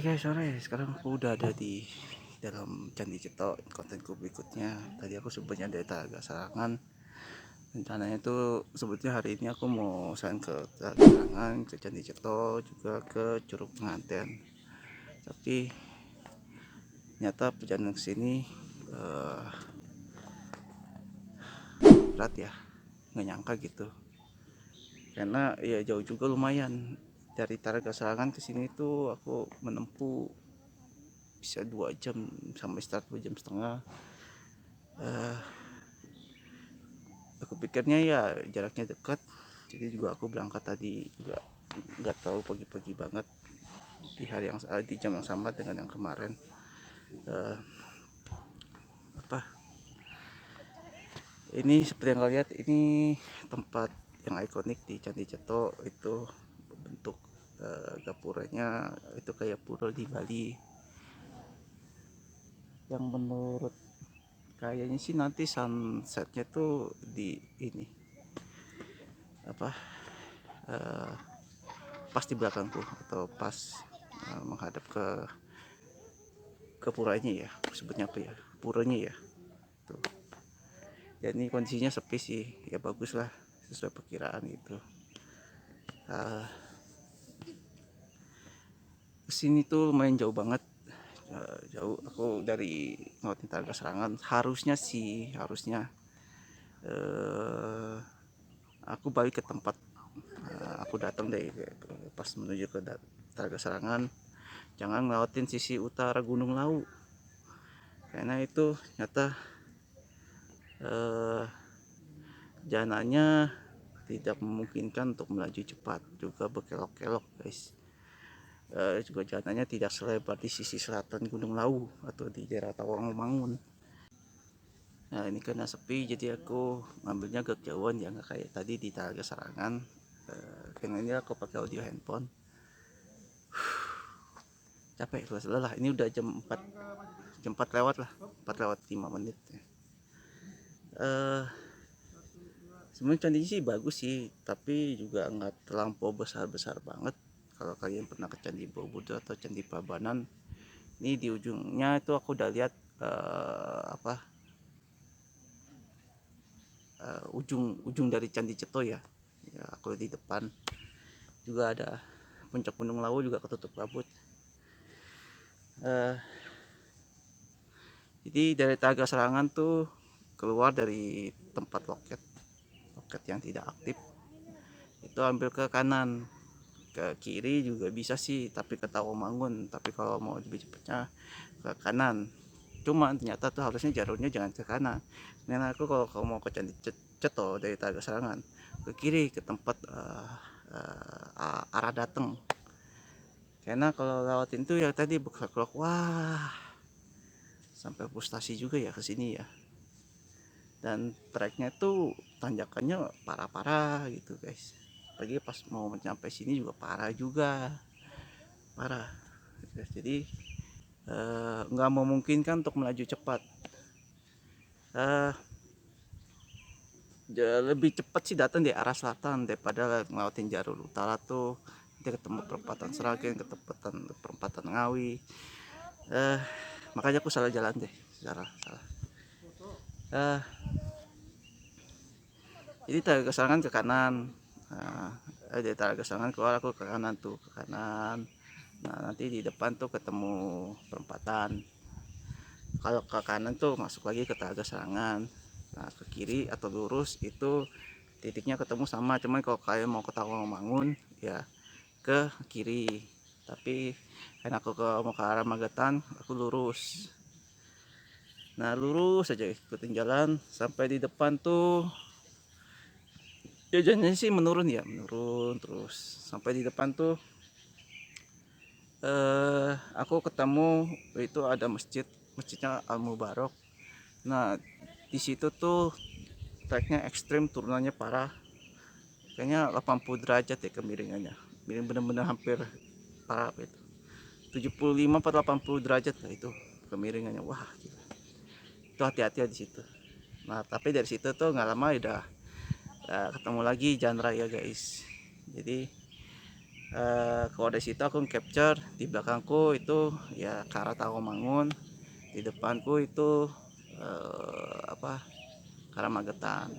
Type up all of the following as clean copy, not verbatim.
Hai guys, sore. Sekarang aku udah ada di dalam Candi Cetok. Kontenku berikutnya. Tadi aku sebutnya dari Telaga Sarangan. Rencananya tuh sebetulnya hari ini aku mau selain ke Telaga Sarangan, ke Candi Cetok, juga ke Curug Penganten. Tapi ternyata perjalanan ke sini eh, berat ya. Nggak nyangka gitu. Karena ya jauh juga lumayan. Dari Telaga Sarangan ke sini tuh aku menempuh bisa 2 jam sampai start 2 jam setengah. Eh, aku pikirnya ya jaraknya dekat, jadi juga aku berangkat tadi juga nggak tahu pagi-pagi banget di hari yang di jam yang sama dengan yang kemarin. Eh, apa ini seperti yang kalian lihat, ini tempat yang ikonik di Candi Ceto. Itu bentuk gapuranya itu kayak pura di Bali, yang menurut kayaknya sih nanti sunsetnya tuh di ini apa eh, pas di belakangku atau pas menghadap ke puranya ya, sebutnya apa ya, puranya ya tuh. Ya ini kondisinya sepi sih, ya bagus lah sesuai perkiraan gitu. uh, Kesini tuh lumayan jauh banget. Jauh aku dari ngelewatin Telaga Serangan. Harusnya sih, harusnya uh, aku balik ke tempat aku datang deh, pas menuju ke Telaga Serangan. Jangan ngelewatin sisi utara Gunung Lau, karena itu nyata jalanannya tidak memungkinkan untuk melaju cepat, juga berkelok-kelok guys. Juga jalanannya tidak selebar di sisi selatan Gunung Lawu atau di daerah Tawangumangun. Nah ini karena sepi, jadi aku ngambilnya agak jauhan ya, nggak kayak tadi di Telaga Sarangan. Karena ini aku pakai audio handphone. Capek lelah, ini udah jam 4 lewat lah, 4 lewat 5 menit. Sebenarnya candi sih bagus sih, tapi juga nggak terlampau besar-besar banget. Kalau kalian pernah ke Candi Borobudur atau Candi Prambanan, ini di ujungnya itu aku udah lihat ujung dari Candi Ceto ya. Ya aku di depan juga ada puncak Gunung Lawu juga ketutup kabut. uh, jadi dari Telaga Serangan tuh keluar dari tempat loket yang tidak aktif, itu ambil ke kanan. Ke kiri juga bisa sih, tapi ke Tawamangun. Tapi kalau mau lebih cepatnya ke kanan. Cuma ternyata tuh harusnya jalurnya jangan ke kanan. Dan aku kalau mau ke Candi Ceto dari Telaga Serangan, ke kiri, ke tempat arah datang. Karena kalau lewatin tuh ya tadi berkelok, wah sampai frustasi juga ya ke sini ya. Dan treknya tuh tanjakannya parah-parah gitu guys. Apalagi pas mau mencapai sini juga parah juga, parah. Jadi nggak memungkinkan untuk melaju cepat. eh, Lebih cepat sih datang di arah selatan daripada ngelawatin jalur utara tuh. Dia ketemu perempatan Seragen, ketemu perempatan Ngawi. Makanya aku salah jalan deh, salah. eh, jadi Telaga Kesangan ke kanan. Dari Telaga Kesangan keluar aku ke kanan tuh, ke kanan. Nah nanti di depan tuh ketemu perempatan. Kalau ke kanan tuh masuk lagi ke Telaga Serangan. Nah ke kiri atau lurus itu titiknya ketemu sama, cuman kalau kalian mau ke Tawangumangun ya ke kiri. Tapi karena aku mau ke arah Magetan, aku lurus. Nah lurus saja ikutin jalan sampai di depan tuh. Ya jalannya sih menurun ya, menurun terus sampai di depan tuh aku ketemu itu ada masjidnya Al Mubarok. Nah di situ tuh treknya ekstrim, turunannya parah, kayaknya 80 derajat ya kemiringannya, miring bener-bener hampir parah apa itu, 75 atau 80 derajat lah itu kemiringannya. Wah gila. Itu hati-hati di situ. Nah tapi dari situ tuh nggak lama udah ketemu lagi jalan raya guys. Jadi Kalau dari situ aku capture di belakangku itu ya ke arah Tarumangun, di depanku itu apa, ke arah Magetan.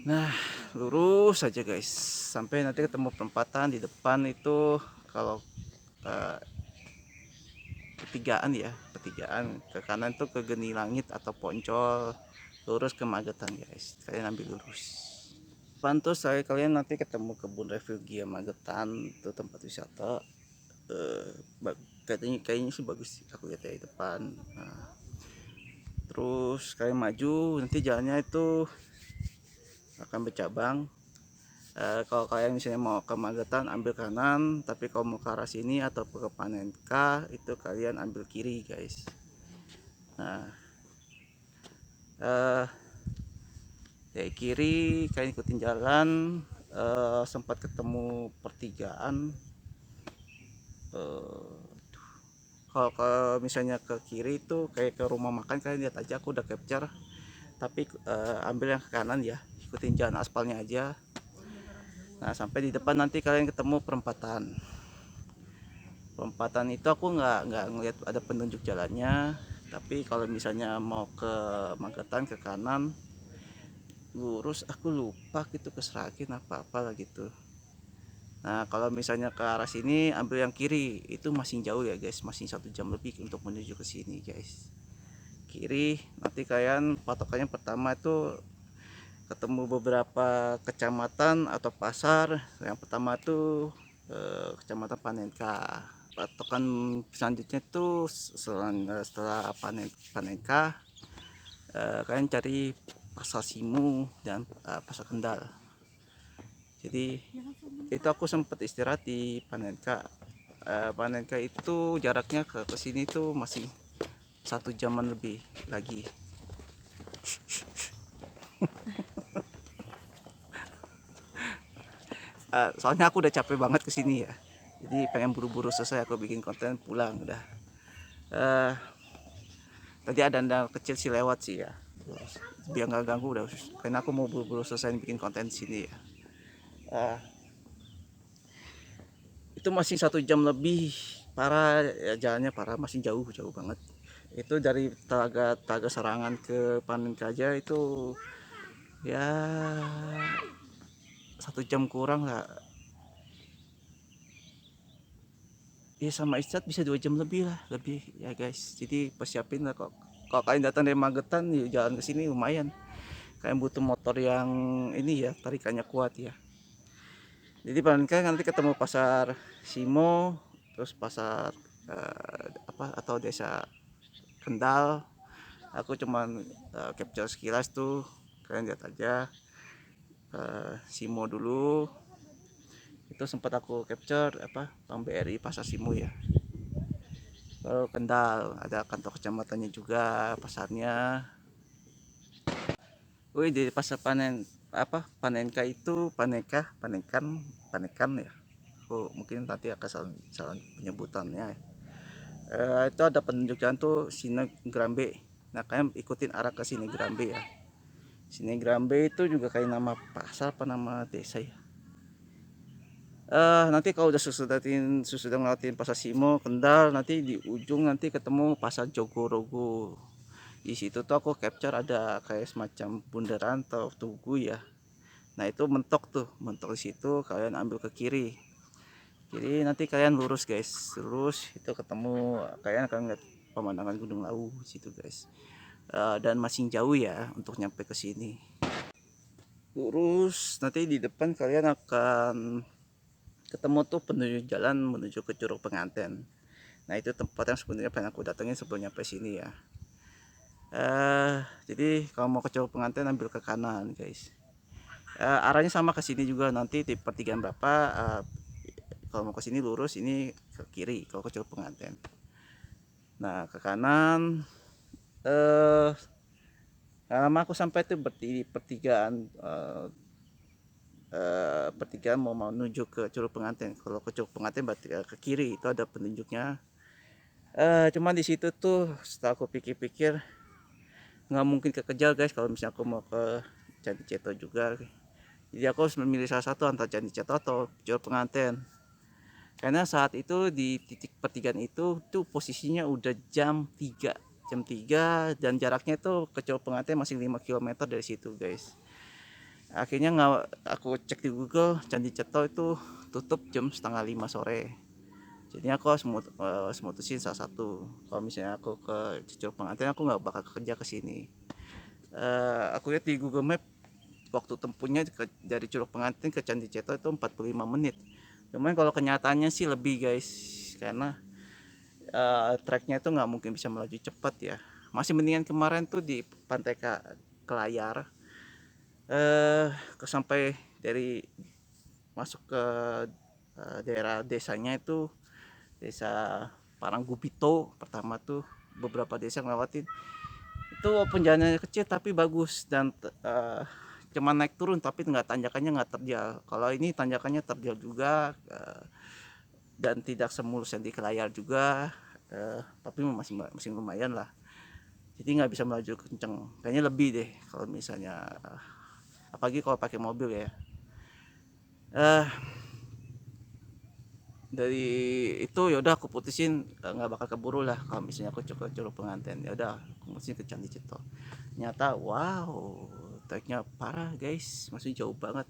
Nah, lurus saja guys sampai nanti ketemu perempatan di depan itu. Kalau eh, pertigaan ya, pertigaan ke kanan tuh ke Geni Langit atau Poncol, lurus ke Magetan guys, kalian ambil lurus. Pantus saya kalian nanti ketemu kebun refugia Magetan, itu tempat wisata. eh, kayaknya sih bagus, aku lihat dari depan. Nah, terus kalian maju nanti jalannya itu akan bercabang. Kalau kalian misalnya mau ke Magetan ambil kanan, tapi kalau mau ke arah sini atau ke Panenka itu kalian ambil kiri guys. Nah, eh, dari kiri kalian ikutin jalan, sempat ketemu pertigaan. Kalau misalnya ke kiri itu kayak ke rumah makan, kalian lihat aja, aku udah capture. Tapi ambil yang ke kanan ya, ikutin jalan aspalnya aja. Nah, sampai di depan nanti kalian ketemu perempatan. Perempatan itu aku nggak ngeliat ada penunjuk jalannya. Tapi kalau misalnya mau ke Magetan ke kanan lurus, aku lupa gitu ke Seragen apa lah gitu. Nah, kalau misalnya ke arah sini ambil yang kiri, itu masih jauh ya guys, masih 1 jam lebih untuk menuju ke sini guys. Kiri nanti kalian patokannya pertama itu ketemu beberapa kecamatan atau pasar. Yang pertama tuh kecamatan Panenka. Patokan selanjutnya tuh setelah Panenka, kalian cari pasar Simu dan pasar Kendal. Jadi itu aku sempat istirahat di Panenka. Panenka itu jaraknya ke sini tuh masih 1 jaman lebih lagi. Soalnya aku udah capek banget kesini ya, jadi pengen buru-buru selesai aku bikin konten pulang udah. uh, Tadi ada anda kecil sih lewat sih ya, biar nggak ganggu udah, karena aku mau buru-buru selesai bikin konten di sini ya. uh, itu masih 1 jam lebih, parah ya, jalannya parah, masih jauh banget. Itu dari Telaga Serangan ke Panenkaja itu ya 1 jam kurang lah ya, sama istirahat bisa 2 jam lebih lah, lebih ya guys. Jadi persiapin lah, kok kalau kalian datang dari Magetan ya jalan ke sini lumayan, kalian butuh motor yang ini ya, tarikannya kuat ya. Jadi paling kalian nanti ketemu pasar Simo, terus pasar apa atau desa Kendal. Aku cuman capture sekilas tuh, kalian lihat aja. Simo dulu itu sempat aku capture apa, Bank BRI pasar Simo ya. Lalu Kendal ada kantor kecamatannya juga, pasarnya. Wih, di pasar apa Panenka itu Panekan ya. Oh, mungkin nanti akan salah penyebutannya. Itu ada penunjuk jalan tuh Sine Grambe. Nah, kalian ikutin arah ke Sine Grambe ya. Sine Grambe itu juga kayak nama pasar apa nama desa ya. Nanti kalau udah sudah ngelewatin pasar Simo Kendal, nanti di ujung nanti ketemu pasar Jogorogo. Di situ tuh aku capture ada kayak semacam bundaran atau tugu ya. Nah, itu mentok di situ, kalian ambil ke kiri. Jadi nanti kalian lurus guys, lurus itu ketemu, kalian akan lihat pemandangan Gunung Lawu situ guys. Dan masih jauh ya untuk nyampe ke sini. Lurus nanti di depan kalian akan ketemu tuh penunjuk jalan menuju ke Curug Penganten. Nah, itu tempat yang sebenarnya pengen aku datengin sebelum nyampe sini ya. Jadi kalau mau ke Curug Penganten ambil ke kanan guys. Arahnya sama ke sini juga, nanti di pertigaan berapa kalau mau ke sini lurus, ini ke kiri kalau ke Curug Penganten. Nah, ke kanan lama aku sampai tuh di pertigaan pertigaan mau menuju ke Curug Penganten. Kalau ke Curug Penganten berarti ke kiri, itu ada penunjuknya. Cuman di situ tuh setelah aku pikir-pikir nggak mungkin kekejar guys kalau misalnya aku mau ke Candi Ceto juga. Jadi aku harus memilih salah satu antara Candi Ceto atau Curug Penganten. Karena saat itu di titik pertigaan itu tuh posisinya udah jam 3 dan jaraknya itu ke Curug Penganten masih 5 km dari situ guys. Akhirnya aku cek di Google, Candi Ceto itu tutup jam setengah 5 sore. Jadi aku harus mutusin salah satu. Kalau misalnya aku ke Curug Penganten, aku nggak bakal kerja ke sini. Aku lihat di Google Map waktu tempuhnya dari Curug Penganten ke Candi Ceto itu 45 menit. Cuman kalau kenyataannya sih lebih guys, karena treknya itu nggak mungkin bisa melaju cepat ya. Masih mendingan kemarin tuh di Pantai Kelayar, sampai dari masuk ke daerah desanya itu desa Paranggubito. Pertama tuh beberapa desa ngelewatin itu walaupun jalannya kecil tapi bagus dan cuma naik turun tapi tanjakannya nggak terjal. Kalau ini tanjakannya terjal juga, dan tidak semulus yang di Kelayar juga, tapi masih lumayan lah. Jadi nggak bisa melaju kenceng, kayaknya lebih deh kalau misalnya apalagi kalau pakai mobil ya. Dari itu ya udah aku putusin nggak bakal keburu lah kalau misalnya aku coba Curug Penganten. Ya udah aku putusin ke Candi Ceto. Nyata wow, treknya parah guys, masih jauh banget.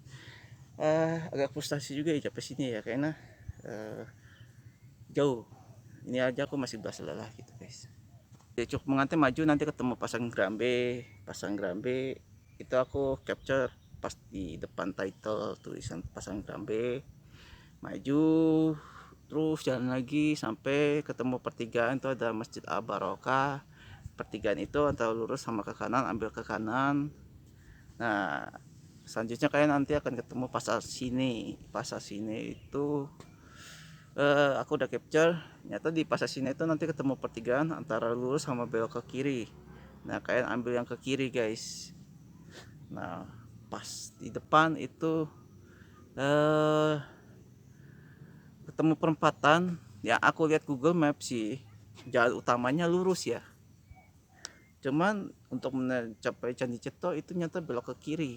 Agak frustasi juga ya sampai sini ya, karena jauh. Ini aja aku masih berasa lelah gitu guys. Di Curug Penganten maju nanti ketemu Pasang Grambe itu aku capture pas di depan title tulisan Pasang Grambe. Maju terus jalan lagi sampai ketemu pertigaan, itu ada Masjid Al Barokah. Pertigaan itu antara lurus sama ke kanan, ambil ke kanan. Nah selanjutnya kalian nanti akan ketemu Pasar Sine itu aku udah capture. Nyata di Pasar Sine itu nanti ketemu pertigaan antara lurus sama belok ke kiri. Nah kalian ambil yang ke kiri guys. Nah pas di depan itu ketemu perempatan ya. Aku lihat Google Maps sih jalan utamanya lurus ya, cuman untuk mencapai Candi Ceto itu nyata belok ke kiri.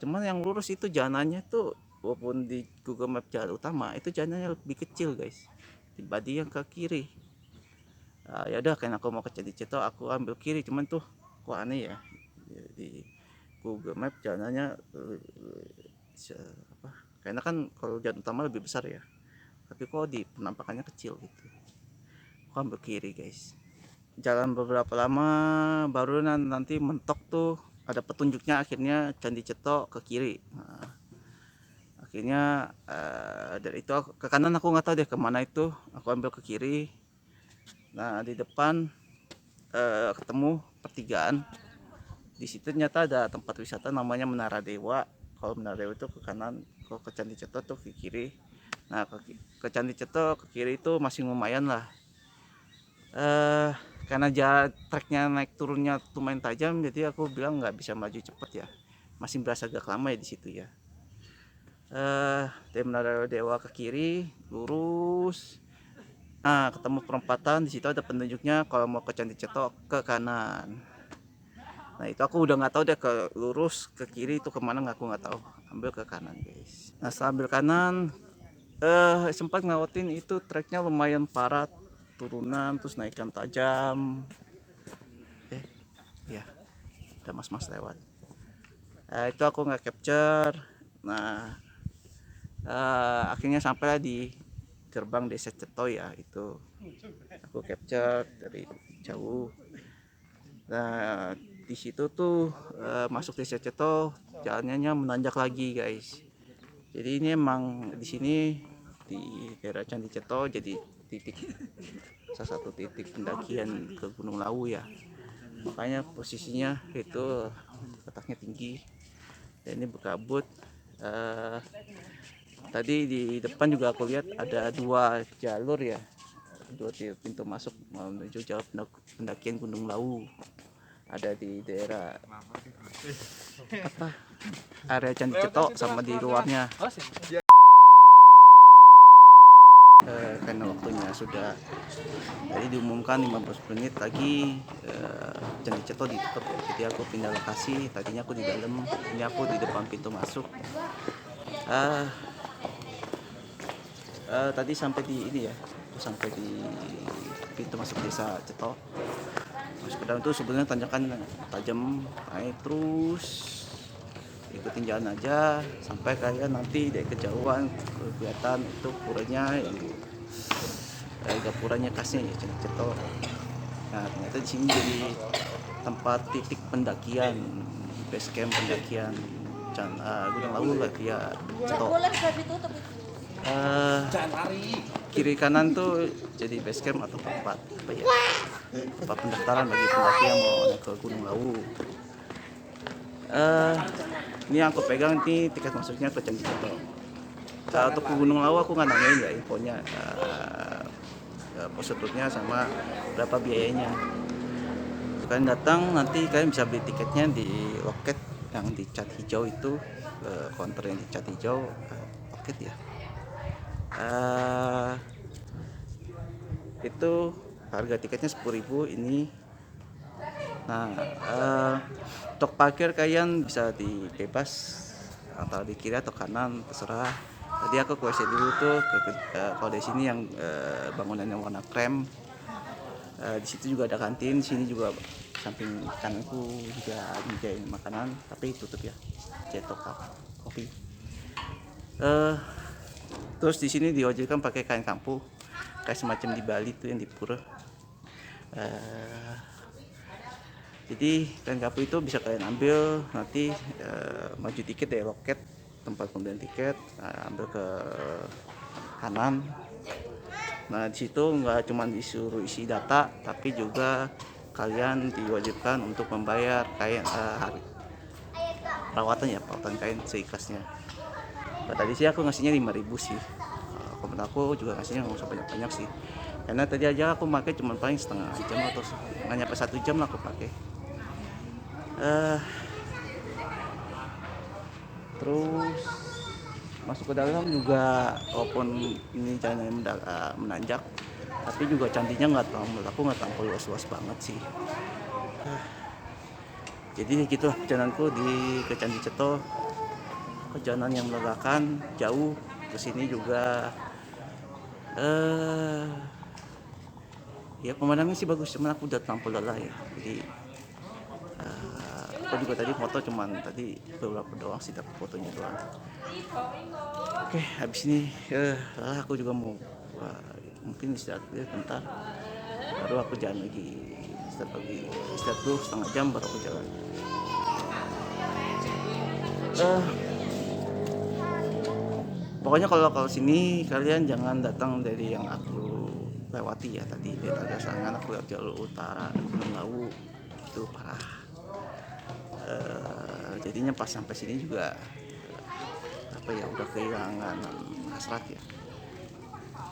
Cuman yang lurus itu jalanannya tuh walaupun di Google Map jalan utama itu jalannya lebih kecil guys dibanding yang ke kiri. Ya udah karena aku mau ke Candi Ceto aku ambil kiri, cuman tuh kok aneh ya di Google Map jalannya apa, karena kan kalau jalan utama lebih besar ya, tapi kok di penampakannya kecil gitu. Aku ambil kiri guys, jalan beberapa lama baru nanti mentok tuh ada petunjuknya, akhirnya Candi Ceto ke kiri. Nah, akhirnya dari itu ke kanan aku nggak tahu deh kemana itu, aku ambil ke kiri. Nah di depan ketemu pertigaan, di situ ternyata ada tempat wisata namanya Menara Dewa. Kalau Menara Dewa itu ke kanan, kalau ke Candi Ceto tuh ke kiri. Nah ke Candi Ceto ke kiri itu masih lumayan lah, karena treknya naik turunnya lumayan tajam, jadi aku bilang nggak bisa maju cepet ya, masih berasa agak lama ya di situ ya. Dari Menara Dewa ke kiri lurus, nah ketemu perempatan, di situ ada penunjuknya kalau mau ke Candi Ceto ke kanan. Nah itu aku udah nggak tahu deh ke lurus ke kiri itu kemana, aku nggak tahu, ambil ke kanan guys. Nah setelah ambil kanan sempat ngelewatin itu treknya lumayan parah, turunan terus naikan tajam. Ya ada mas-mas lewat. Itu aku nggak capture. Nah akhirnya sampailah di gerbang Desa Ceto ya, itu aku capture dari jauh. Nah di situ tuh masuk Desa Ceto jalannya menanjak lagi guys. Jadi ini emang di sini di daerah Candi Ceto jadi salah satu titik pendakian ke Gunung Lawu ya. Makanya posisinya itu letaknya tinggi dan ini berkabut. Tadi di depan juga aku lihat ada 2 jalur ya, 2 pintu masuk menuju jalur pendakian Gunung Lawu. Ada di daerah apa, area Candi Ceto sama di luarnya. Karena waktunya sudah tadi diumumkan 15 menit lagi Candi Ceto ditutup. Jadi aku pindah lokasi, tadinya aku di dalam, ini aku di depan pintu masuk. Tadi sampai di ini ya, aku sampai di pintu masuk desa Ceto. Masuk ke dalam tuh sebenarnya tanjakan tajam, naik terus ikutin jalan aja sampai kayak nanti dari kejauhan kelihatan itu puranya yang gapuranya khasnya ya Candi Ceto. Nah ternyata di sini jadi tempat titik pendakian, base camp pendakian Gunung Lawu lah via Ceto. Kiri kanan tuh jadi base camp atau tempat apa ya, tempat pendaftaran bagi pendaki yang mau naik ke Gunung Lawu. Ini yang aku pegang nih tiket masuknya ke Candi Ceto. Untuk ke Gunung Lawu aku nggak nanyain ya infonya, prosedurnya sama berapa biayanya. Kalian datang nanti kalian bisa beli tiketnya di loket yang di cat hijau itu, counter yang di cat hijau, loket ya. Itu harga tiketnya 10.000 ini. Nah untuk parkir kalian bisa bebas antara di kiri atau kanan terserah. Tadi aku ke WC dulu tuh kalau di sini yang bangunannya warna krem. Di situ juga ada kantin, di sini juga samping kananku juga menyediakan makanan tapi tutup ya, cetok kopi. Terus di sini diwajibkan pakai kain kampu kayak semacam di Bali tuh yang di pura. Jadi kain kampu itu bisa kalian ambil nanti, maju dikit dari loket tempat pembelian tiket, ambil ke kanan. Nah di situ nggak cuma disuruh isi data tapi juga kalian diwajibkan untuk membayar kain perawatan kain seikhlasnya. Tadi sih aku ngasihnya 5.000 sih. Komen aku juga ngasihnya nggak usah banyak-banyak sih. Karena tadi aja aku pakai cuma paling setengah jam atau nggak nyampe 1 jam lah aku pakai. Terus masuk ke dalam juga walaupun ini jalannya menanjak, tapi juga candinya nggak terlalu luas-luas banget sih. Jadi gitulah perjalananku ke Candi Ceto. Perjalanan yang melelahkan, jauh ke sini juga ya pemandangannya sih bagus, cuman aku udah terlampau lelah ya. Jadi aku juga tadi foto cuman tadi beberapa doang sih, tapi fotonya doang. Oke, habis ini aku juga mau mungkin istirahat dulu bentar, baru aku jalan lagi. Istirahat dulu setengah jam baru aku jalan. Pokoknya kalau sini kalian jangan datang dari yang aku lewati ya tadi dari Tagasangan aku lewat jalur utara Gunung Lawu itu parah. Jadinya pas sampai sini juga udah kehilangan hasrat ya.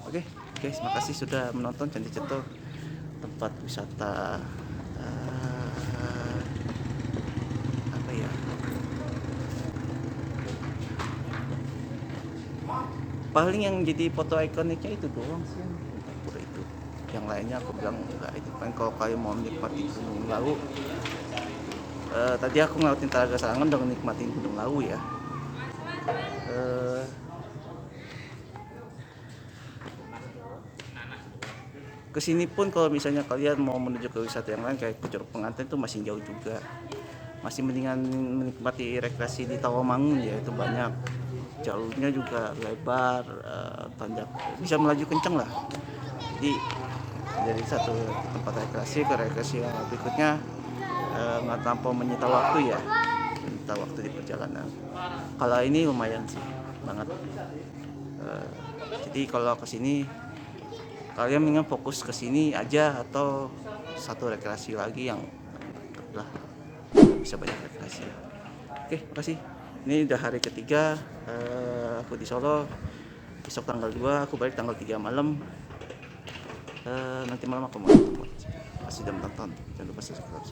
Oke, terima kasih sudah menonton Candi Ceto, tempat wisata paling yang jadi foto ikoniknya itu doang sih yang pura itu. Yang lainnya aku bilang enggak, itu kan kalau kalian mau menikmati Gunung Lawu, tadi aku ngelewatin Tagasangan udah menikmati Gunung Lawu ya. Kesini pun kalau misalnya kalian mau menuju ke wisata yang lain kayak ke Curug Pengantin itu masih jauh juga, masih mendingan menikmati rekreasi di Tawamangun ya, itu banyak jalurnya juga lebar, tanjak, bisa melaju kenceng lah. Jadi dari satu tempat rekreasi ke rekreasi yang berikutnya nggak terlampau menyita waktu ya, menyita waktu di perjalanan. Kalau ini lumayan sih banget. Jadi kalau kesini kalian mendingan fokus ke sini aja atau satu rekreasi lagi yang lah bisa banyak rekreasi. Oke, makasih. Ini udah hari ketiga aku di Solo. Besok tanggal 2 aku balik tanggal 3 malam. Nanti malam aku mau nonton. Masih udah menonton, jangan lupa subscribe.